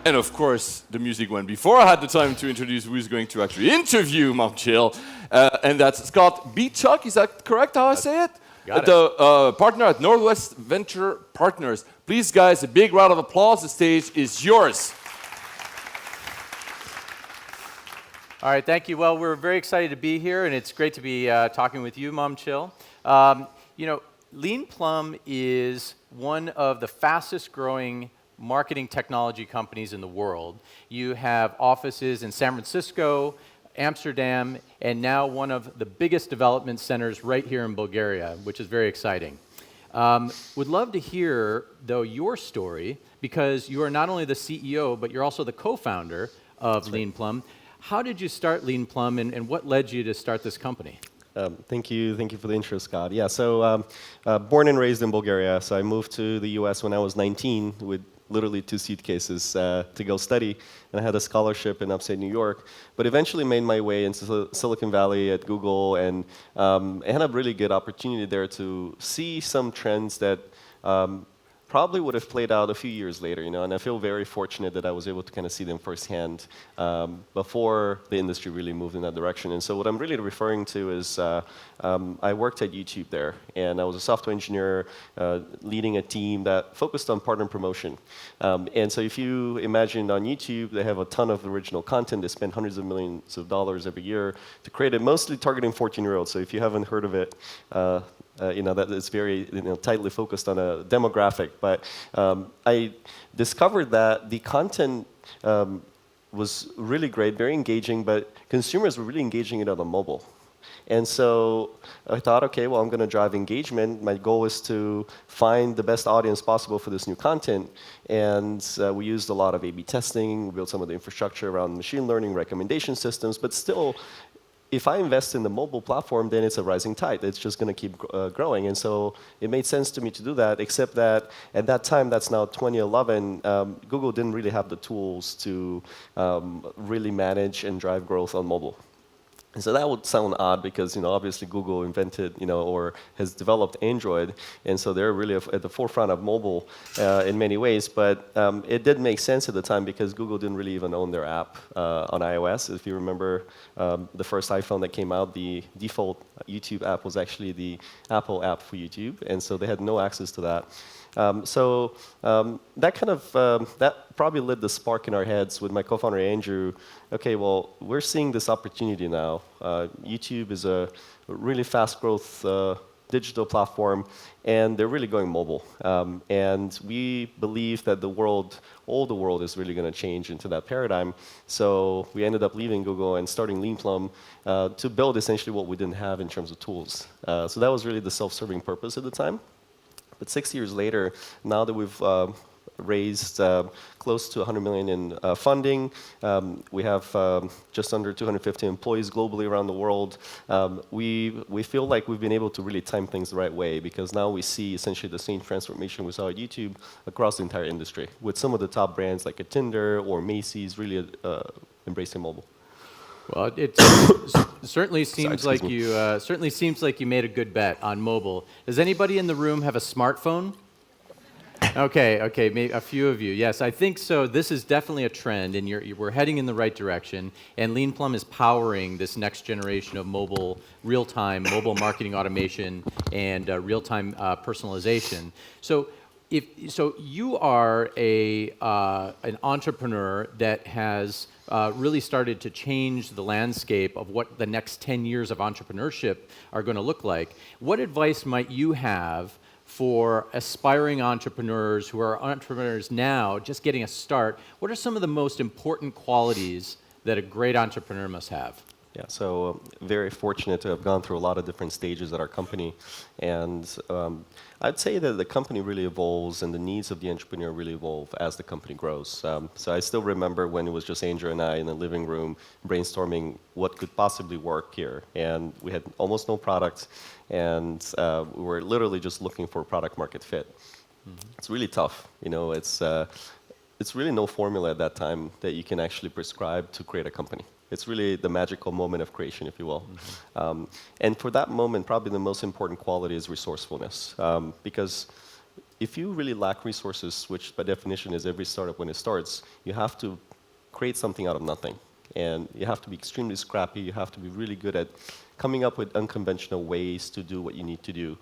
And of course, the music went before I had the time to introduce who is going to actually interview Mom Chill. And that's Scott B. Chuck, is that correct how I say it? The partner at Northwest Venture Partners. Please, guys, a big round of applause. The stage is yours. All right, thank you. Well, we're very excited to be here, and it's great to be talking with you, Mom Chill. You know, Lean Plum is one of the fastest growing marketing technology companies in the world. You have offices in San Francisco, Amsterdam, and now one of the biggest development centers right here in Bulgaria, which is very exciting. Would love to hear, though, your story, because you are not only the CEO, but you're also the co-founder of Lean Plum. How did you start Lean Plum, and what led you to start this company? Thank you for the intro, Scott. Yeah, so born and raised in Bulgaria, so I moved to the US when I was 19 with literally 2 suitcases to go study, and I had a scholarship in upstate New York, but eventually made my way into Silicon Valley at Google, and I had a really good opportunity there to see some trends that probably would have played out a few years later, you know, and I feel very fortunate that I was able to kind of see them firsthand before the industry really moved in that direction. And so what I'm really referring to is I worked at YouTube there, and I was a software engineer leading a team that focused on partner promotion. And so if you imagine on YouTube, they have a ton of original content. They spend hundreds of millions of dollars every year to create it, mostly targeting 14-year-olds. So if you haven't heard of it, you know, that it's very tightly focused on a demographic. But I discovered that the content was really great, very engaging, but consumers were really engaging it on the mobile. And so I thought, okay, well, I'm going to drive engagement. My goal is to find the best audience possible for this new content. And we used a lot of A/B testing, built some of the infrastructure around machine learning, recommendation systems, but still, if I invest in the mobile platform, then it's a rising tide. It's just going to keep growing. And so it made sense to me to do that, except that at that time, that's now 2011, Google didn't really have the tools to really manage and drive growth on mobile. And so that would sound odd because, you know, obviously Google invented, you know, or has developed Android, and so they're really at the forefront of mobile in many ways. But it did make sense at the time because Google didn't really even own their app on iOS. If you remember, the first iPhone that came out, the default YouTube app was actually the Apple app for YouTube, and so they had no access to that. That kind of that probably lit the spark in our heads with my co-founder Andrew. Okay, well, we're seeing this opportunity now. YouTube is a really fast growth digital platform, and they're really going mobile. And we believe that all the world is really going to change into that paradigm. So we ended up leaving Google and starting Lean Plum to build essentially what we didn't have in terms of tools. So that was really the self-serving purpose at the time. But 6 years later, now that we've raised close to 100 million in funding, we have just under 250 employees globally around the world. We feel like we've been able to really time things the right way because now we see essentially the same transformation we saw at YouTube across the entire industry, with some of the top brands like a Tinder or Macy's really embracing mobile. Well, it certainly seems like you made a good bet on mobile. Does anybody in the room have a smartphone? Okay, maybe a few of you. Yes, I think so. This is definitely a trend, and we're heading in the right direction. And Lean Plum is powering this next generation of mobile, real-time mobile marketing automation and real-time personalization. So you are an entrepreneur that has really started to change the landscape of what the next 10 years of entrepreneurship are going to look like. What advice might you have for aspiring entrepreneurs who are entrepreneurs now, just getting a start? What are some of the most important qualities that a great entrepreneur must have? Yeah, so very fortunate to have gone through a lot of different stages at our company. And I'd say that the company really evolves and the needs of the entrepreneur really evolve as the company grows. So I still remember when it was just Andrew and I in the living room brainstorming what could possibly work here. And we had almost no products, and we were literally just looking for product market fit. Mm-hmm. It's really tough. You know, it's really no formula at that time that you can actually prescribe to create a company. It's really the magical moment of creation, if you will. Mm-hmm. And for that moment, probably the most important quality is resourcefulness. Because if you really lack resources, which by definition is every startup when it starts, you have to create something out of nothing. And you have to be extremely scrappy. You have to be really good at coming up with unconventional ways to do what you need to do,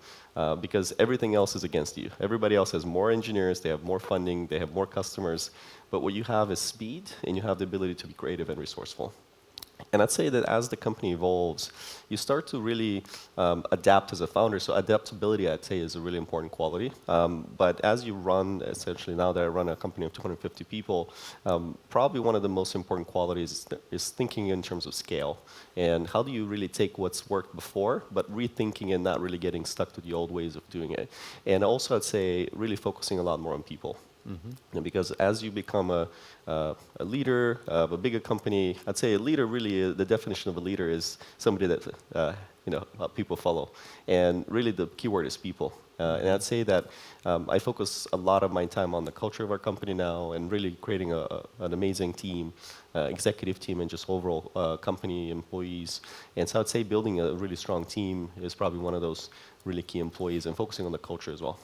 because everything else is against you. Everybody else has more engineers, they have more funding, they have more customers, but what you have is speed, and you have the ability to be creative and resourceful. And I'd say that as the company evolves, you start to really adapt as a founder. So adaptability, I'd say, is a really important quality. But as you run, essentially now that I run a company of 250 people, probably one of the most important qualities is thinking in terms of scale. And how do you really take what's worked before, but rethinking and not really getting stuck to the old ways of doing it. And also, I'd say, really focusing a lot more on people. And because as you become a leader of a bigger company, I'd say a leader really, the definition of a leader is somebody that people follow. And really the keyword is people. And I'd say that I focus a lot of my time on the culture of our company now and really creating an amazing team, executive team, and just overall company employees. And so I'd say building a really strong team is probably one of those really key employees, and focusing on the culture as well.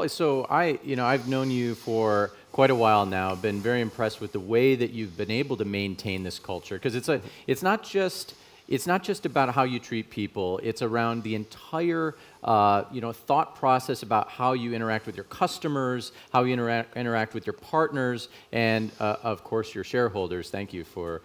So I've known you for quite a while now. Been very impressed with the way that you've been able to maintain this culture, because it's not just about how you treat people. It's around the entire thought process about how you interact with your customers, how you interact with your partners, and of course your shareholders. Thank you for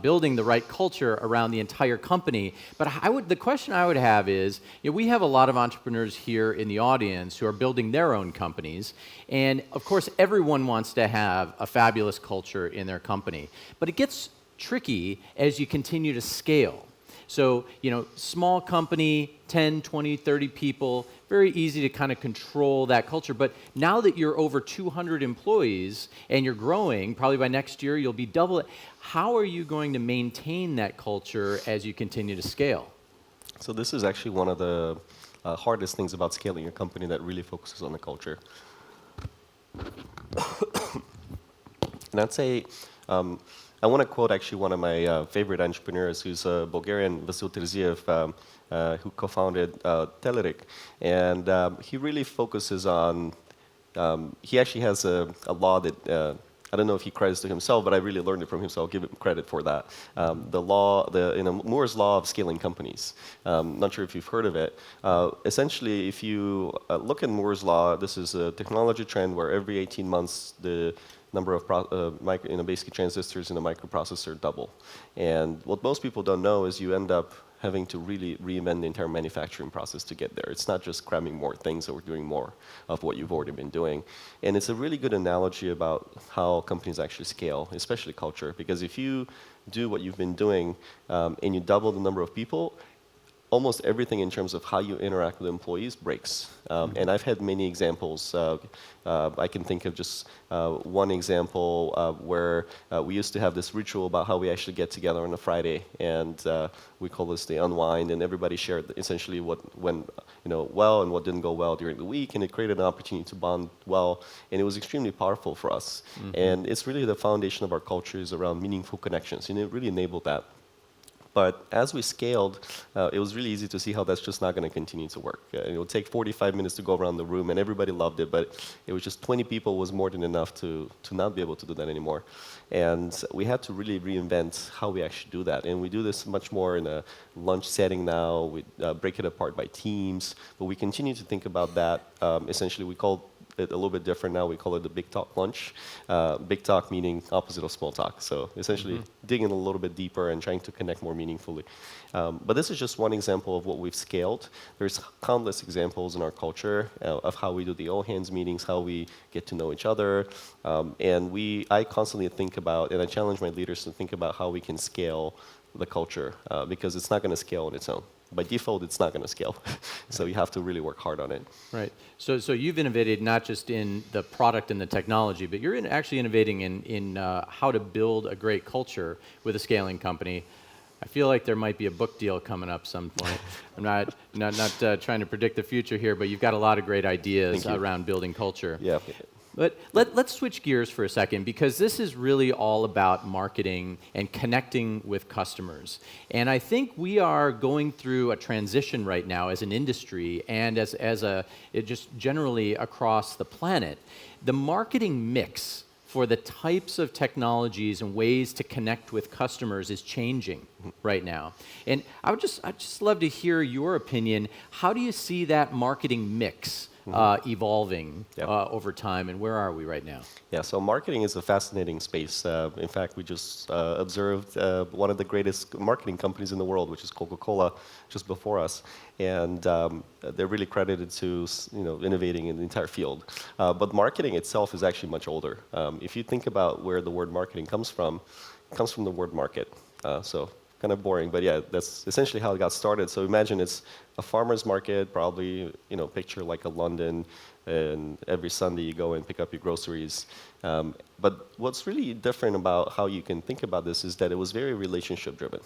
building the right culture around the entire company. But the question I would have is, we have a lot of entrepreneurs here in the audience who are building their own companies, and of course everyone wants to have a fabulous culture in their company. But it gets tricky as you continue to scale. So, small company, 10, 20, 30 people, very easy to kind of control that culture. But now that you're over 200 employees and you're growing, probably by next year you'll be double it. How are you going to maintain that culture as you continue to scale? So this is actually one of the hardest things about scaling a company that really focuses on the culture. And I'd say, I want to quote actually one of my favorite entrepreneurs, who's a Bulgarian, Vasil Terziev, who co-founded Telerik. And he really focuses on, he actually has a law that, I don't know if he credits to himself, but I really learned it from him, so I'll give him credit for that. Moore's law of scaling companies. Not sure if you've heard of it. Essentially, if you look at Moore's law, this is a technology trend where every 18 months the number of basic transistors in a microprocessor double. And what most people don't know is you end up having to really reinvent the entire manufacturing process to get there. It's not just cramming more things or doing more of what you've already been doing. And it's a really good analogy about how companies actually scale, especially culture. Because if you do what you've been doing and you double the number of people, almost everything in terms of how you interact with employees breaks. And I've had many examples. I can think of just one example where we used to have this ritual about how we actually get together on a Friday, and we call this the unwind, and everybody shared essentially what went well and what didn't go well during the week, and it created an opportunity to bond well, and it was extremely powerful for us. And it's really the foundation of our culture is around meaningful connections, and it really enabled that. But as we scaled, it was really easy to see how that's just not going to continue to work. It would take 45 minutes to go around the room, and everybody loved it, but it was just 20 people was more than enough to not be able to do that anymore. And we had to really reinvent how we actually do that. And we do this much more in a lunch setting now. We break it apart by teams, but we continue to think about that. Essentially, we call it a little bit different now. We call it the big talk lunch. Big talk meaning opposite of small talk. So essentially digging a little bit deeper and trying to connect more meaningfully. But this is just one example of what we've scaled. There's countless examples in our culture of how we do the all hands meetings, how we get to know each other. And I constantly think about, and I challenge my leaders to think about how we can scale the culture, because it's not going to scale on its own. By default, it's not going to scale. So you have to really work hard on it. Right. So you've innovated not just in the product and the technology, but you're actually innovating in how to build a great culture with a scaling company. I feel like there might be a book deal coming up some point. I'm not trying to predict the future here, but you've got a lot of great ideas around building culture. Yeah. But let's switch gears for a second, because this is really all about marketing and connecting with customers. And I think we are going through a transition right now as an industry and just generally across the planet. The marketing mix for the types of technologies and ways to connect with customers is changing right now. And I'd just love to hear your opinion. How do you see that marketing mix evolving over time, and where are we right now? Yeah, so marketing is a fascinating space. In fact, we just observed one of the greatest marketing companies in the world, which is Coca-Cola, just before us, and they're really credited to innovating in the entire field. But marketing itself is actually much older. If you think about where the word marketing comes from, it comes from the word market. So kind of boring, but yeah, that's essentially how it got started. So imagine it's a farmer's market, probably, picture like a London, and every Sunday you go and pick up your groceries. But what's really different about how you can think about this is that it was very relationship driven.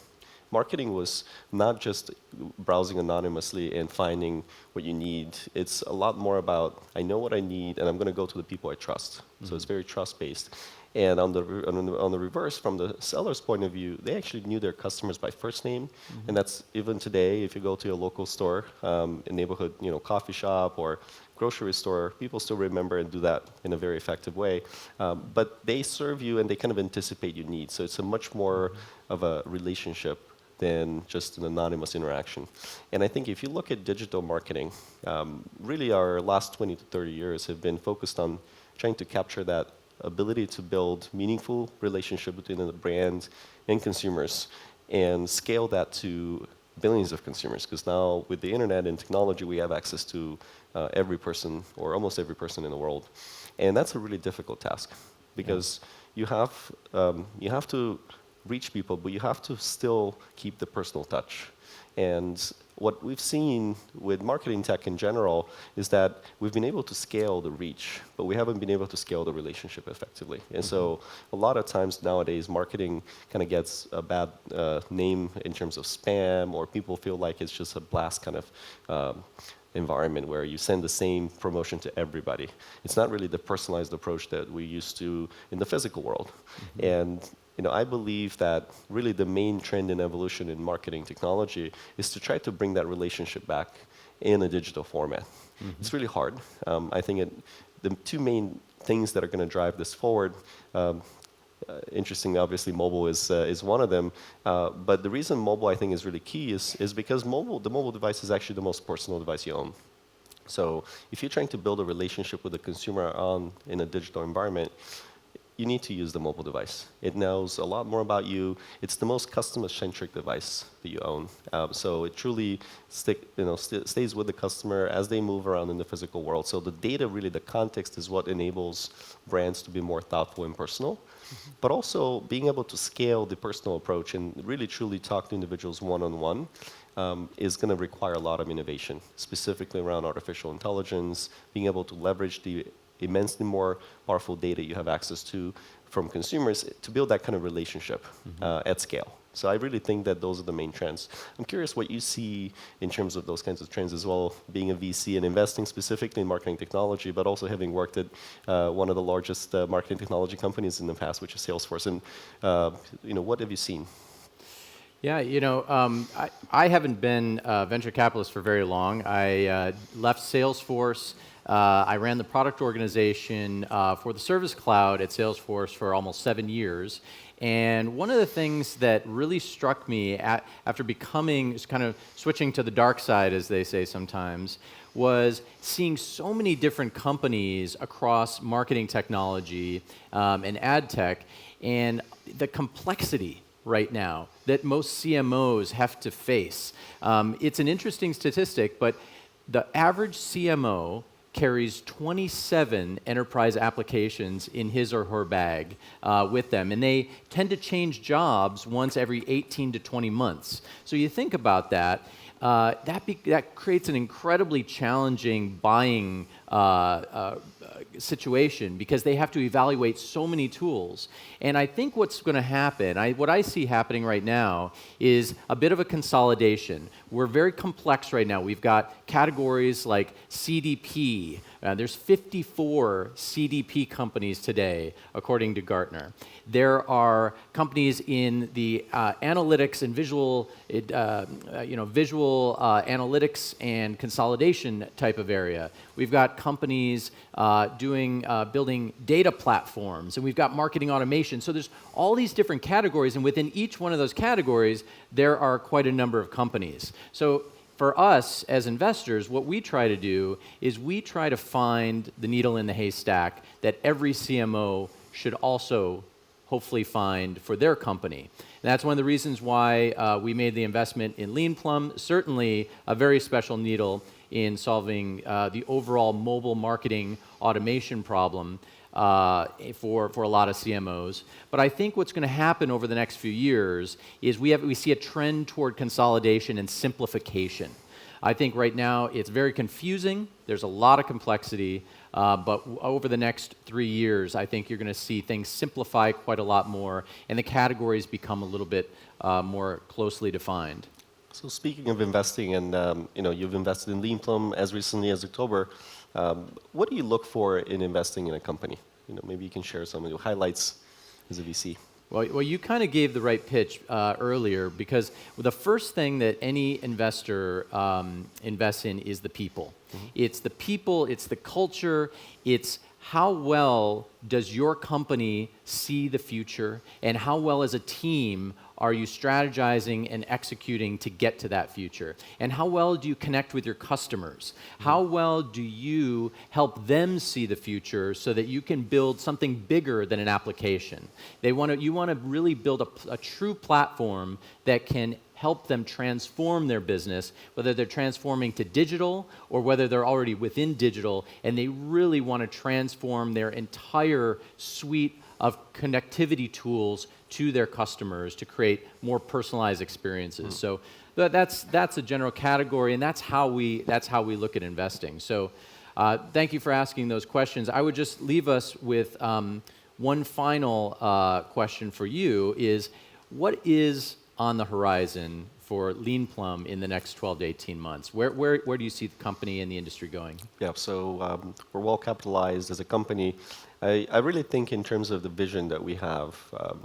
Marketing was not just browsing anonymously and finding what you need. It's a lot more about, I know what I need, and I'm going to go to the people I trust. So it's very trust-based. And on the reverse, from the seller's point of view, they actually knew their customers by first name, and that's even today. If you go to a local store, a neighborhood, coffee shop or grocery store, people still remember and do that in a very effective way. But they serve you and they kind of anticipate your needs. So it's a much more of a relationship than just an anonymous interaction. And I think if you look at digital marketing, really our last 20 to 30 years have been focused on trying to capture that ability to build meaningful relationship between the brand and consumers and scale that to billions of consumers, because now with the internet and technology we have access to every person or almost every person in the world. And that's a really difficult task, because you have to reach people, but you have to still keep the personal touch. And what we've seen with marketing tech in general is that we've been able to scale the reach, but we haven't been able to scale the relationship effectively. And so a lot of times nowadays, marketing kind of gets a bad name in terms of spam, or people feel like it's just a blast kind of environment where you send the same promotion to everybody. It's not really the personalized approach that we used to in the physical world. And I believe that really the main trend in evolution in marketing technology is to try to bring that relationship back in a digital format. It's really hard. I think the two main things that are going to drive this forward, interestingly, obviously mobile is one of them, but the reason mobile I think is really key is because the mobile device is actually the most personal device you own. So if you're trying to build a relationship with the consumer in a digital environment, you need to use the mobile device. It knows a lot more about you. It's the most customer-centric device that you own. So it truly stays with the customer as they move around in the physical world. So the data, really, the context is what enables brands to be more thoughtful and personal, but also being able to scale the personal approach and really truly talk to individuals one-on-one is going to require a lot of innovation, specifically around artificial intelligence, being able to leverage the immensely more powerful data you have access to from consumers to build that kind of relationship at scale. So I really think that those are the main trends. I'm curious what you see in terms of those kinds of trends as well, being a VC and investing specifically in marketing technology, but also having worked at one of the largest marketing technology companies in the past, which is Salesforce. And what have you seen? Yeah, I haven't been a venture capitalist for very long. I left Salesforce. I ran the product organization for the Service Cloud at Salesforce for almost 7 years. And one of the things that really struck me after kind of switching to the dark side, as they say sometimes, was seeing so many different companies across marketing technology and ad tech, and the complexity right now that most CMOs have to face. It's an interesting statistic, but the average CMO carries 27 enterprise applications in his or her bag with them, and they tend to change jobs once every 18 to 20 months. So you think about that, that creates an incredibly challenging buying situation, because they have to evaluate so many tools. And I think what's going to happen, what I see happening right now, is a bit of a consolidation. We're very complex right now. We've got categories like CDP, There's 54 CDP companies today, according to Gartner. There are companies in the analytics and visual analytics and consolidation type of area. We've got companies building data platforms, and we've got marketing automation. So there's all these different categories, and within each one of those categories, there are quite a number of companies. So for us as investors, what we try to do is we try to find the needle in the haystack that every CMO should also hopefully find for their company. And that's one of the reasons why we made the investment in LeanPlum, certainly a very special needle in solving the overall mobile marketing automation problem for a lot of CMOs. But I think what's going to happen over the next few years is we see a trend toward consolidation and simplification. I think right now it's very confusing. There's a lot of complexity. But over the next 3 years, I think you're going to see things simplify quite a lot more, and the categories become a little bit more closely defined. So speaking of investing, and you've invested in LeanPlum as recently as October. What do you look for in investing in a company? Maybe you can share some of your highlights as a VC. Well, you kind of gave the right pitch earlier, because the first thing that any investor invests in is the people. Mm-hmm. It's the people, it's the culture, it's how well does your company see the future, and how well as a team are you strategizing and executing to get to that future? And how well do you connect with your customers? How well do you help them see the future so that you can build something bigger than an application? You want to really build a true platform that can help them transform their business, whether they're transforming to digital or whether they're already within digital, and they really want to transform their entire suite of connectivity tools to their customers to create more personalized experiences. So that's a general category, and that's how we look at investing. So thank you for asking those questions. I would just leave us with one final question for you: is what is on the horizon for LeanPlum in the next 12 to 18 months? Where do you see the company and the industry going? Yeah, so we're well capitalized as a company. I really think in terms of the vision that we have,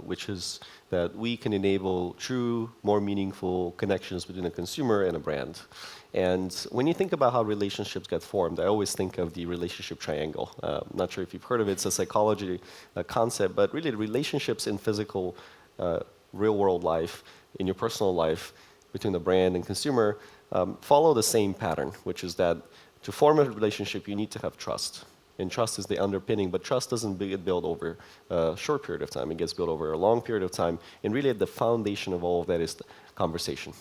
which is that we can enable true, more meaningful connections between a consumer and a brand. And when you think about how relationships get formed, I always think of the relationship triangle. I'm not sure if you've heard of it. It's a psychology concept, but really relationships in physical, real-world life, in your personal life, between the brand and consumer, follow the same pattern, which is that to form a relationship, you need to have trust. And trust is the underpinning, but trust doesn't get built over a short period of time. It gets built over a long period of time. And really at the foundation of all of that is the conversation.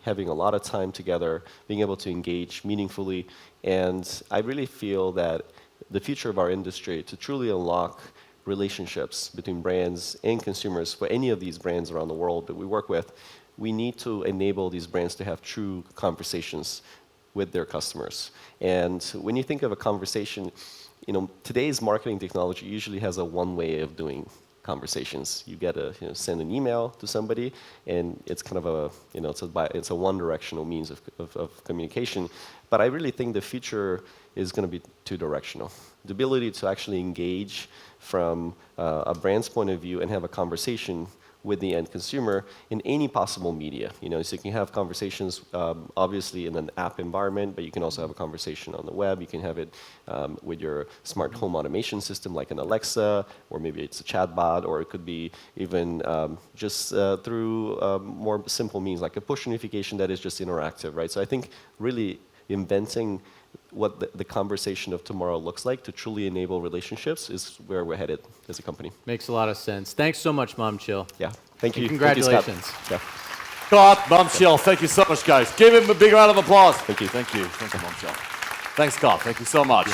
Having a lot of time together, being able to engage meaningfully. And I really feel that the future of our industry, to truly unlock relationships between brands and consumers for any of these brands around the world that we work with, we need to enable these brands to have true conversations with their customers. And when you think of a conversation, today's marketing technology usually has a one way of doing conversations. You get to send an email to somebody, and it's kind of it's a one-directional means of communication. But I really think the future is going to be two-directional. The ability to actually engage from a brand's point of view and have a conversation with the end consumer in any possible media. So you can have conversations obviously in an app environment, but you can also have a conversation on the web. You can have it with your smart home automation system like an Alexa, or maybe it's a chatbot, or it could be even just through more simple means like a push notification that is just interactive, right? So I think really inventing what the conversation of tomorrow looks like to truly enable relationships is where we're headed as a company. Makes a lot of sense. Thanks so much, Momchill. Yeah, thank you. And congratulations. Thank you, Scott, Momchill, thank you so much, guys. Give him a big round of applause. Thank you. Thank you. Thank you, Momchill. Thanks, Scott. Thank you so much.